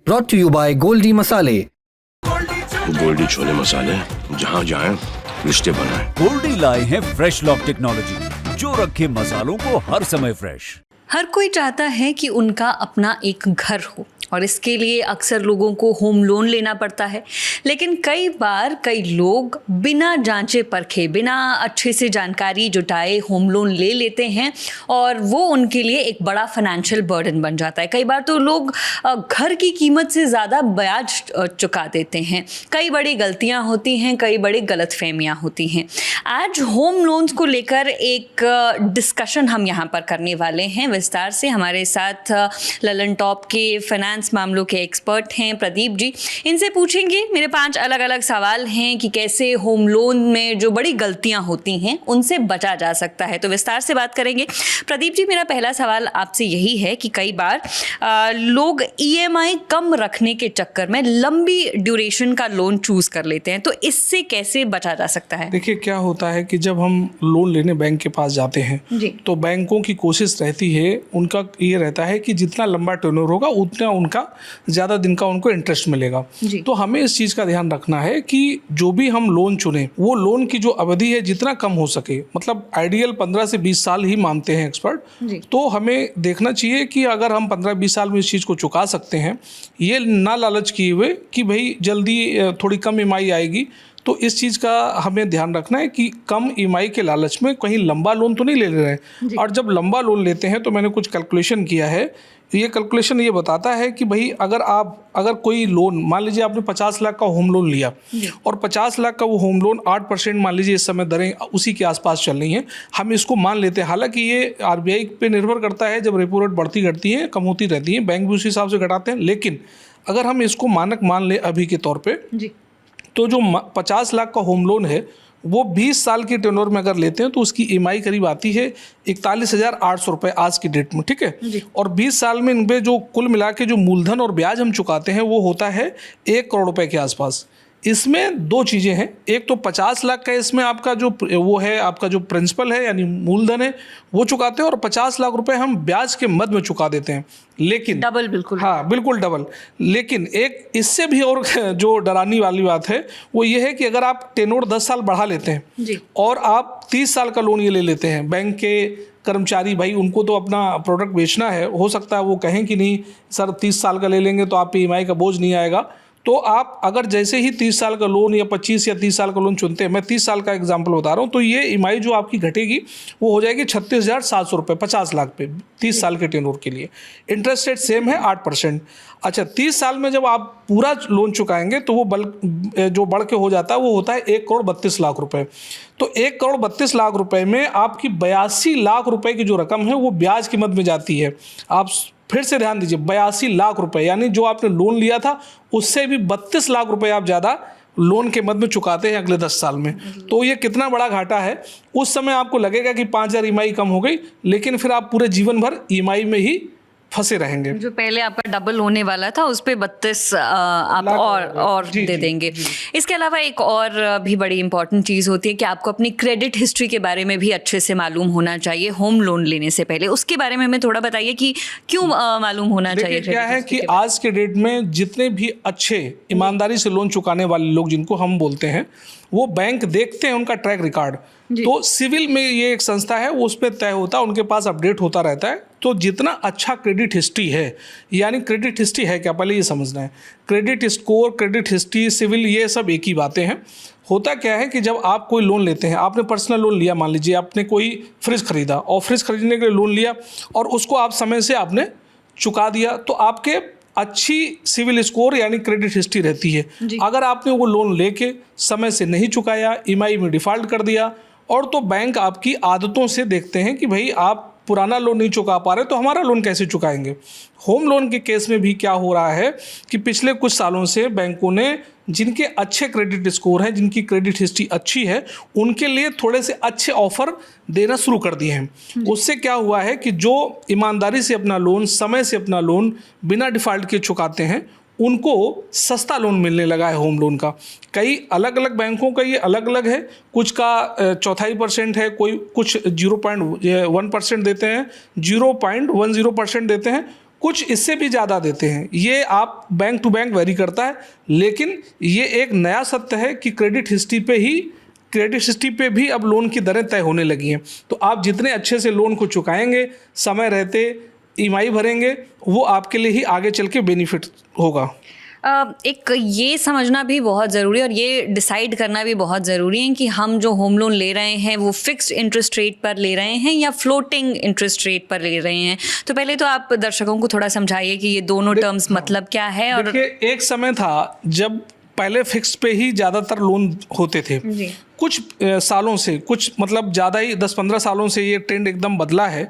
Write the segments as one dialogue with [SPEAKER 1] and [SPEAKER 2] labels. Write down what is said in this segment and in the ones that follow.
[SPEAKER 1] brought to you by Goldi Masale.
[SPEAKER 2] Goldy chole मसाले, जहाँ जाएं रिश्ते बनाएं।
[SPEAKER 3] गोल्डी लाए हैं फ्रेश लॉक टेक्नोलॉजी, जो रखे मसालों को हर समय फ्रेश।
[SPEAKER 4] हर कोई चाहता है कि उनका अपना एक घर हो और इसके लिए अक्सर लोगों को होम लोन लेना पड़ता है। लेकिन कई बार कई लोग बिना जांचे परखे, बिना अच्छे से जानकारी जुटाए होम लोन ले लेते हैं और वो उनके लिए एक बड़ा फाइनेंशियल बर्डन बन जाता है। कई बार तो लोग घर की कीमत से ज़्यादा ब्याज चुका देते हैं। कई बड़ी गलतियां होती हैं, कई बड़ी गलतफहमियां होती हैं। आज होम लोन्स को लेकर एक डिस्कशन हम यहाँ पर करने वाले हैं विस्तार से। हमारे साथ ललन टॉप के फाइनेंस मामलों के एक्सपर्ट हैं प्रदीप जी। इनसे पूछेंगे, मेरे 5 अलग अलग सवाल हैं कि कैसे होम लोन में जो बड़ी गलतियां होती हैं उनसे बचा जा सकता है। तो विस्तार से बात करेंगे। प्रदीप जी, मेरा पहला सवाल आपसे यही है कि कई बार लोग ईएमआई कम रखने के चक्कर में लंबी ड्यूरेशन का लोन चूज कर लेते हैं, तो इससे कैसे बचा जा सकता है?
[SPEAKER 5] देखिए, क्या होता है कि जब हम लोन लेने बैंक के पास जाते हैं तो बैंकों की कोशिश रहती है, उनका ये रहता है कि जितना लंबा टेन्योर होगा उतना उनका ज़्यादा दिन का उनको इंटरेस्ट मिलेगा। तो हमें इस चीज़ का ध्यान रखना है कि जो भी हम लोन चुने वो लोन की जो अवधि है जितना कम हो सके, मतलब आइडियल 15 से 20 साल ही मानते हैं एक्सपर्ट। तो हमें देखना चाहिए कि अगर हम 15-20 साल में इस चीज़ को चुका सकते हैं, ये ना लालच किए हुए कि भाई जल्दी थोड़ी कम ईएमआई आएगी। तो इस चीज़ का हमें ध्यान रखना है कि कम ईएमआई के लालच में कहीं लंबा लोन तो नहीं ले रहे हैं। और जब लंबा लोन लेते हैं तो मैंने कुछ कैलकुलेशन किया है। ये कैलकुलेशन ये बताता है कि भाई अगर कोई लोन, मान लीजिए आपने 50 लाख का होम लोन लिया और 50 लाख का वो होम लोन 8% मान लीजिए इस समय दरें उसी के आसपास चल रही हैं, हम इसको मान लेते हैं। हालांकि ये आरबीआई पे निर्भर करता है, जब रेपो रेट बढ़ती घटती है, कम होती रहती है, बैंक भी उसी हिसाब से घटाते हैं। लेकिन अगर हम इसको मानक मान लें अभी के तौर पर, तो जो 50 लाख का होम लोन है वो 20 साल की टेन्योर में अगर लेते हैं तो उसकी ईएमआई करीब आती है 41,800 रुपये आज की डेट में, ठीक है। और 20 साल में इन पे जो कुल मिला के जो मूलधन और ब्याज हम चुकाते हैं वो होता है 1 करोड़ रुपए के आसपास। इसमें 2 चीज़ें हैं। एक तो 50 लाख का इसमें आपका जो वो है, आपका जो प्रिंसिपल है यानी मूलधन है वो चुकाते हैं, और 50 लाख रुपए हम ब्याज के मद में चुका देते हैं। लेकिन
[SPEAKER 4] डबल, बिल्कुल,
[SPEAKER 5] हाँ बिल्कुल डबल। लेकिन एक इससे भी और जो डरानी वाली बात है वो ये है कि अगर आप टेन्योर 10 साल बढ़ा लेते हैं और आप 30 साल का लोन ये ले लेते हैं, बैंक के कर्मचारी भाई उनको तो अपना प्रोडक्ट बेचना है, हो सकता है वो कहें कि नहीं सर 30 साल का ले लेंगे तो आप पे ईएमआई का बोझ नहीं आएगा। तो आप अगर जैसे ही 30 साल का लोन या 25 या 30 साल का लोन चुनते हैं, मैं 30 साल का एग्जांपल बता रहा हूँ, तो ये ईएमआई जो आपकी घटेगी वो हो जाएगी 36,700 रुपये 50 लाख पे 30 साल के टेन्योर के लिए। इंटरेस्ट रेट सेम है 8%। अच्छा, 30 साल में जब आप पूरा लोन चुकाएंगे तो वो जो बढ़ के हो जाता है वो होता है 1 करोड़ 32 लाख रुपए। तो 1 करोड़ 32 लाख रुपए में आपकी 82 लाख रुपए की जो रकम है वो ब्याज की मद में जाती है। आप फिर से ध्यान दीजिए, 82 लाख रुपए, यानी जो आपने लोन लिया था उससे भी 32 लाख रुपए आप ज़्यादा लोन के मद में चुकाते हैं अगले 10 साल में। तो ये कितना बड़ा घाटा है। उस समय आपको लगेगा कि 5,000 ईएमआई कम हो गई, लेकिन फिर आप पूरे जीवन भर ईएमआई में ही फंसे रहेंगे।
[SPEAKER 4] जो पहले आपका डबल होने वाला था उस पे 32 आप और दे देंगे। इसके अलावा एक और भी बड़ी इंपॉर्टेंट चीज़ होती है कि आपको अपनी क्रेडिट हिस्ट्री के बारे में भी अच्छे से मालूम होना चाहिए होम लोन लेने से पहले। उसके बारे में हमें थोड़ा बताइए कि क्यों मालूम होना चाहिए।
[SPEAKER 5] क्या है कि आज के डेट में जितने भी अच्छे ईमानदारी से लोन चुकाने वाले लोग जिनको हम बोलते हैं, वो बैंक देखते हैं उनका ट्रैक रिकॉर्ड। तो सिविल में ये एक संस्था है, वो उस पर तय होता है, उनके पास अपडेट होता रहता है। तो जितना अच्छा क्रेडिट हिस्ट्री है, यानी क्रेडिट हिस्ट्री है क्या, पहले ये समझना है। Credit score, credit history, CIBIL, ये सब एक ही बातें हैं। होता क्या है कि जब आप कोई लोन लेते हैं, आपने पर्सनल लोन लिया, मान लीजिए आपने कोई फ्रिज खरीदा और फ्रिज खरीदने के लिए लोन लिया और उसको आप समय से आपने चुका दिया, तो आपके अच्छी सिविल स्कोर यानी क्रेडिट हिस्ट्री रहती है। अगर आपने वो लोन लेके समय से नहीं चुकाया, ईएमआई में डिफ़ॉल्ट कर दिया, और तो बैंक आपकी आदतों से देखते हैं कि भाई आप पुराना लोन नहीं चुका पा रहे तो हमारा लोन कैसे चुकाएंगे। होम लोन के केस में भी क्या हो रहा है कि पिछले कुछ सालों से बैंकों ने जिनके अच्छे क्रेडिट स्कोर हैं, जिनकी क्रेडिट हिस्ट्री अच्छी है, उनके लिए थोड़े से अच्छे ऑफर देना शुरू कर दिए हैं। उससे क्या हुआ है कि जो ईमानदारी से अपना लोन, समय से अपना लोन बिना डिफ़ॉल्ट के चुकाते हैं, उनको सस्ता लोन मिलने लगा है होम लोन का। कई अलग अलग बैंकों का ये अलग अलग है, कुछ का 0.25% है, कुछ 0.1% देते हैं, 0.10% देते हैं, कुछ इससे भी ज़्यादा देते हैं। ये आप बैंक टू बैंक वेरी करता है, लेकिन ये एक नया सत्य है कि क्रेडिट हिस्ट्री पे भी अब लोन की दरें तय होने लगी हैं। तो आप जितने अच्छे से लोन को चुकाएंगे, समय रहते ईएमआई भरेंगे, वो आपके लिए ही आगे चल के बेनिफिट होगा।
[SPEAKER 4] एक ये समझना भी बहुत ज़रूरी है और ये डिसाइड करना भी बहुत ज़रूरी है कि हम जो होम लोन ले रहे हैं वो फिक्स्ड इंटरेस्ट रेट पर ले रहे हैं या फ्लोटिंग इंटरेस्ट रेट पर ले रहे हैं। तो पहले तो आप दर्शकों को थोड़ा समझाइए कि ये दोनों टर्म्स मतलब क्या है। और
[SPEAKER 5] देखिए, एक समय था जब पहले फिक्स पे ही ज़्यादातर लोन होते थे। कुछ सालों से, कुछ मतलब ज़्यादा ही 10-15 सालों से ये ट्रेंड एकदम बदला है।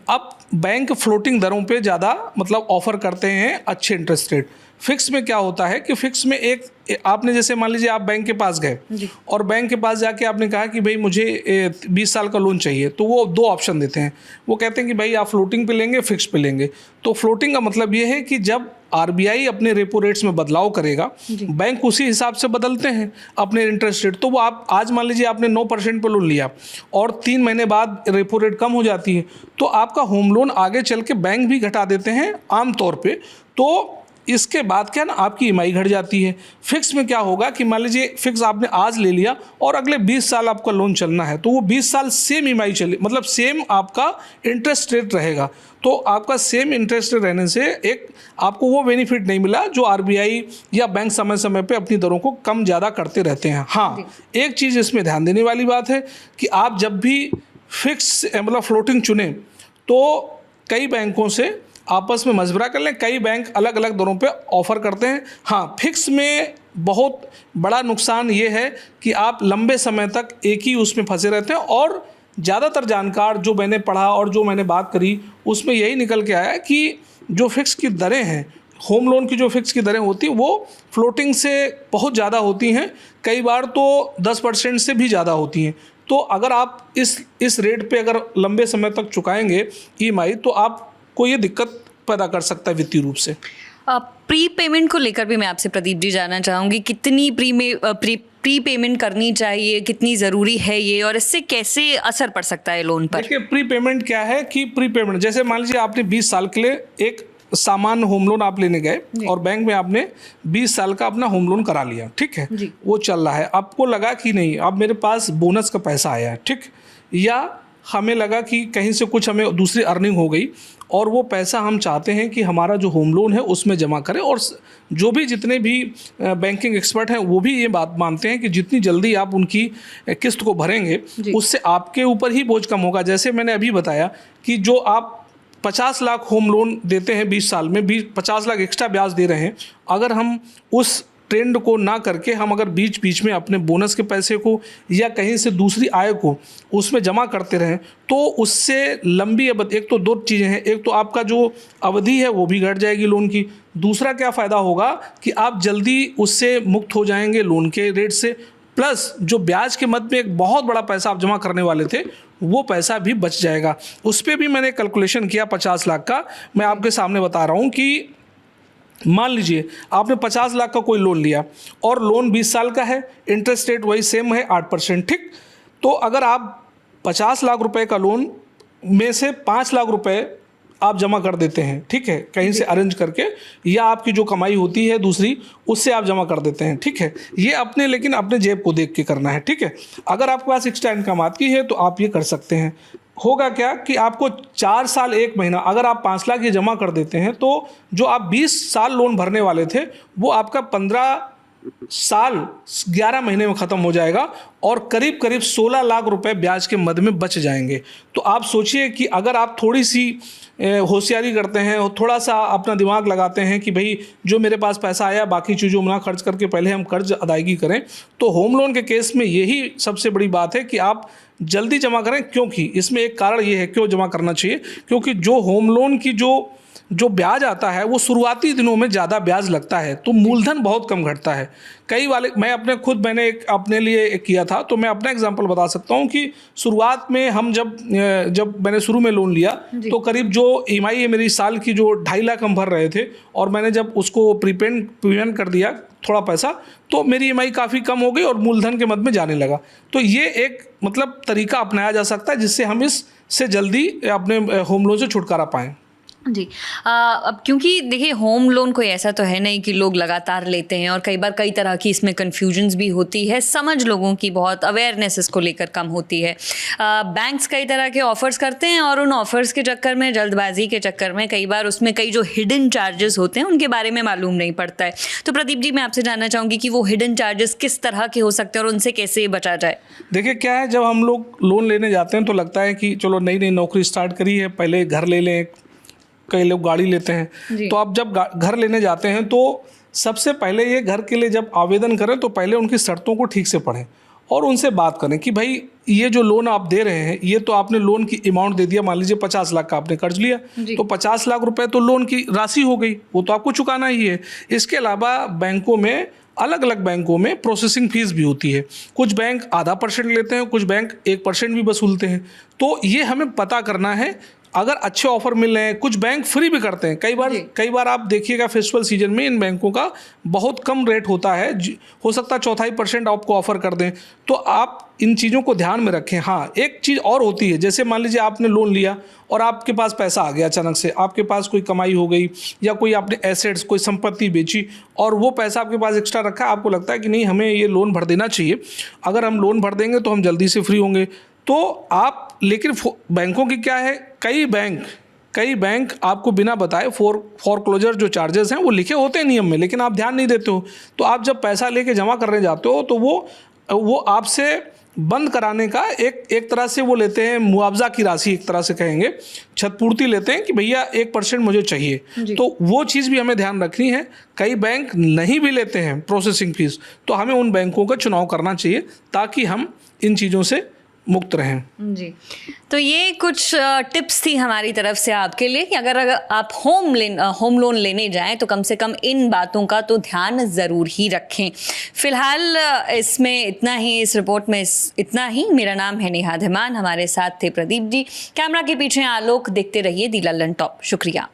[SPEAKER 5] अब बैंक फ्लोटिंग दरों पे ज़्यादा मतलब ऑफर करते हैं अच्छे इंटरेस्ट रेट। फिक्स में क्या होता है कि फिक्स में एक आपने जैसे मान लीजिए आप बैंक के पास गए और बैंक के पास जाके आपने कहा कि भाई मुझे 20 साल का लोन चाहिए, तो वो 2 ऑप्शन देते हैं। वो कहते हैं कि भाई आप फ्लोटिंग पे लेंगे, फिक्स पे लेंगे। तो फ्लोटिंग का मतलब ये है कि जब आरबीआई अपने रेपो रेट्स में बदलाव करेगा, बैंक उसी हिसाब से बदलते हैं अपने इंटरेस्ट रेट। तो वो आप आज मान लीजिए आपने 9% पर लोन लिया और 3 महीने बाद रेपो रेट कम हो जाती है, तो आपका होम लोन आगे चल के बैंक भी घटा देते हैं आमतौर पर। तो इसके बाद क्या ना आपकी ईएमआई घट जाती है। फिक्स में क्या होगा कि मान लीजिए फिक्स आपने आज ले लिया और अगले 20 साल आपका लोन चलना है, तो वो 20 साल सेम ईएमआई चले, मतलब सेम आपका इंटरेस्ट रेट रहेगा। तो आपका सेम इंटरेस्ट रेट रहने से एक आपको वो बेनिफिट नहीं मिला जो आरबीआई या बैंक समय समय पे अपनी दरों को कम ज़्यादा करते रहते हैं। हाँ, एक चीज़ इसमें ध्यान देने वाली बात है कि आप जब भी फिक्स मतलब फ्लोटिंग चुनें तो कई बैंकों से आपस में मशवरा कर लें। कई बैंक अलग अलग दरों पे ऑफ़र करते हैं। हाँ, फिक्स में बहुत बड़ा नुकसान ये है कि आप लंबे समय तक एक ही उसमें फंसे रहते हैं और ज़्यादातर जानकार जो मैंने पढ़ा और जो मैंने बात करी उसमें यही निकल के आया कि जो फिक्स की दरें हैं, होम लोन की जो फिक्स की दरें होती हैं वो फ्लोटिंग से बहुत ज़्यादा होती हैं, कई बार तो 10% से भी ज़्यादा होती हैं। तो अगर आप इस रेट पे अगर लंबे समय तक चुकाएंगे ईएमआई, तो आपको ये दिक्कत पैदा कर सकता है वित्तीय रूप से।
[SPEAKER 4] प्री पेमेंट को लेकर भी मैं आपसे प्रदीप जी जानना चाहूँगी, कितनी प्री पेमेंट करनी चाहिए, कितनी ज़रूरी है ये, और इससे कैसे असर पड़ सकता है लोन पर?
[SPEAKER 5] देखिए, प्री पेमेंट क्या है कि प्री पेमेंट जैसे मान लीजिए आपने 20 साल के लिए एक सामान्य होम लोन आप लेने गए और बैंक में आपने 20 साल का अपना होम लोन करा लिया, ठीक है, वो चल रहा है। आपको लगा कि नहीं, अब मेरे पास बोनस का पैसा आया है, ठीक, या हमें लगा कि कहीं से कुछ हमें दूसरी अर्निंग हो गई और वो पैसा हम चाहते हैं कि हमारा जो होम लोन है उसमें जमा करें। और जो भी जितने भी बैंकिंग एक्सपर्ट हैं वो भी ये बात मानते हैं कि जितनी जल्दी आप उनकी किस्त को भरेंगे उससे आपके ऊपर ही बोझ कम होगा। जैसे मैंने अभी बताया कि जो आप 50 लाख होम लोन देते हैं 20 साल में, 50 लाख एक्स्ट्रा ब्याज दे रहे हैं, अगर हम उस ट्रेंड को ना करके हम अगर बीच बीच में अपने बोनस के पैसे को या कहीं से दूसरी आय को उसमें जमा करते रहें तो उससे लंबी अवधि, एक तो 2 चीज़ें हैं, एक तो आपका जो अवधि है वो भी घट जाएगी लोन की, दूसरा क्या फ़ायदा होगा कि आप जल्दी उससे मुक्त हो जाएंगे लोन के रेट से, प्लस जो ब्याज के मद में एक बहुत बड़ा पैसा आप जमा करने वाले थे वो पैसा भी बच जाएगा। उस पर भी मैंने कैलकुलेशन किया 50 लाख का, मैं आपके सामने बता रहा हूँ कि मान लीजिए आपने 50 लाख का कोई लोन लिया और लोन 20 साल का है, इंटरेस्ट रेट वही सेम है 8%, ठीक। तो अगर आप 50 लाख रुपए का लोन में से 5 लाख रुपए आप जमा कर देते हैं, ठीक है, कहीं से अरेंज करके, या आपकी जो कमाई होती है दूसरी उससे आप जमा कर देते हैं, ठीक है, ये लेकिन अपने जेब को देख के करना है, ठीक है। अगर आपके पास एक्स्ट्रा इनकम आती है तो आप ये कर सकते हैं। होगा क्या कि आपको 4 साल 1 महीना अगर आप 5 लाख ये जमा कर देते हैं तो जो आप 20 साल लोन भरने वाले थे वो आपका 15 साल 11 महीने में ख़त्म हो जाएगा और करीब करीब 16 लाख रुपए ब्याज के मद में बच जाएंगे। तो आप सोचिए कि अगर आप थोड़ी सी होशियारी करते हैं और थोड़ा सा अपना दिमाग लगाते हैं कि भाई जो मेरे पास पैसा आया बाकी चीज़ों में ना खर्च करके पहले हम कर्ज अदायगी करें, तो होम लोन के केस में यही सबसे बड़ी बात है कि आप जल्दी जमा करें। क्योंकि इसमें एक कारण ये है क्यों जमा करना चाहिए, क्योंकि जो होम लोन की जो ब्याज आता है वो शुरुआती दिनों में ज़्यादा ब्याज लगता है, तो मूलधन बहुत कम घटता है। मैंने अपने लिए किया था, तो मैं अपना एग्जांपल बता सकता हूँ कि शुरुआत में हम जब मैंने शुरू में लोन लिया तो करीब जो ईएमआई है मेरी साल की जो 2.5 लाख हम भर रहे थे, और मैंने जब उसको प्रीपेमेंट कर दिया थोड़ा पैसा तो मेरी ईएमआई काफ़ी कम हो गई और मूलधन के मद में जाने लगा। तो ये एक तरीका अपनाया जा सकता है जिससे हम इससे जल्दी अपने होम लोन से छुटकारा पाएँ।
[SPEAKER 4] जी अब क्योंकि देखिए होम लोन कोई ऐसा तो है नहीं कि लोग लगातार लेते हैं और कई बार कई तरह की इसमें कन्फ्यूजन्स भी होती है, समझ लोगों की बहुत अवेयरनेस इसको लेकर कम होती है। बैंक्स कई तरह के ऑफ़र्स करते हैं और उन ऑफ़र्स के चक्कर में, जल्दबाजी के चक्कर में कई बार उसमें कई जो हिडन चार्जेस होते हैं उनके बारे में मालूम नहीं पड़ता है। तो प्रदीप जी, मैं आपसे जानना चाहूँगी कि वो हिडन चार्जेस किस तरह के हो सकते हैं और उनसे कैसे बचा जाए? देखिए
[SPEAKER 5] क्या है, जब हम लोग लोन लेने जाते हैं तो लगता है कि चलो नई नई नौकरी स्टार्ट करी है, पहले घर ले लें, कई लोग गाड़ी लेते हैं। तो आप जब घर लेने जाते हैं तो सबसे पहले ये घर के लिए जब आवेदन करें तो पहले उनकी शर्तों को ठीक से पढ़ें और उनसे बात करें कि भाई ये जो लोन आप दे रहे हैं, ये तो आपने लोन की अमाउंट दे दिया, मान लीजिए 50 लाख का आपने कर्ज लिया, तो 50 लाख रुपए तो लोन की राशि हो गई, वो तो आपको चुकाना ही है। इसके अलावा बैंकों में, अलग अलग बैंकों में प्रोसेसिंग फीस भी होती है। कुछ बैंक आधा % लेते हैं, कुछ बैंक 1% भी वसूलते हैं। तो ये हमें पता करना है। अगर अच्छे ऑफर मिल रहे हैं, कुछ बैंक फ्री भी करते हैं। कई बार आप देखिएगा फेस्टिवल सीजन में इन बैंकों का बहुत कम रेट होता है, हो सकता है 4.5% आपको ऑफर कर दें। तो आप इन चीज़ों को ध्यान में रखें। हाँ, एक चीज़ और होती है, जैसे मान लीजिए आपने लोन लिया और आपके पास पैसा आ गया अचानक से, आपके पास कोई कमाई हो गई या कोई आपने एसेट्स, कोई संपत्ति बेची और वो पैसा आपके पास एक्स्ट्रा रखा, आपको लगता है कि नहीं हमें ये लोन भर देना चाहिए, अगर हम लोन भर देंगे तो हम जल्दी से फ्री होंगे। तो आप, लेकिन बैंकों की क्या है, कई बैंक आपको बिना बताए फोरक्लोजर जो चार्जेस हैं वो लिखे होते हैं नियम में, लेकिन आप ध्यान नहीं देते हो। तो आप जब पैसा लेके जमा करने जाते हो तो वो आपसे बंद कराने का एक तरह से वो लेते हैं मुआवजा की राशि, एक तरह से कहेंगे क्षतिपूर्ति लेते हैं कि भैया 1% मुझे चाहिए। तो वो चीज़ भी हमें ध्यान रखनी है। कई बैंक नहीं भी लेते हैं प्रोसेसिंग फीस, तो हमें उन बैंकों का चुनाव करना चाहिए ताकि हम इन चीज़ों से मुक्त रहें।
[SPEAKER 4] जी, तो ये कुछ टिप्स थी हमारी तरफ से आपके लिए कि अगर आप होम लोन लेने जाएं तो कम से कम इन बातों का तो ध्यान ज़रूर ही रखें। फ़िलहाल इसमें इतना ही, इस रिपोर्ट में इतना ही। मेरा नाम है नेहा धीमान, हमारे साथ थे प्रदीप जी, कैमरा के पीछे आलोक। देखते रहिए दी लल्लन टॉप। शुक्रिया।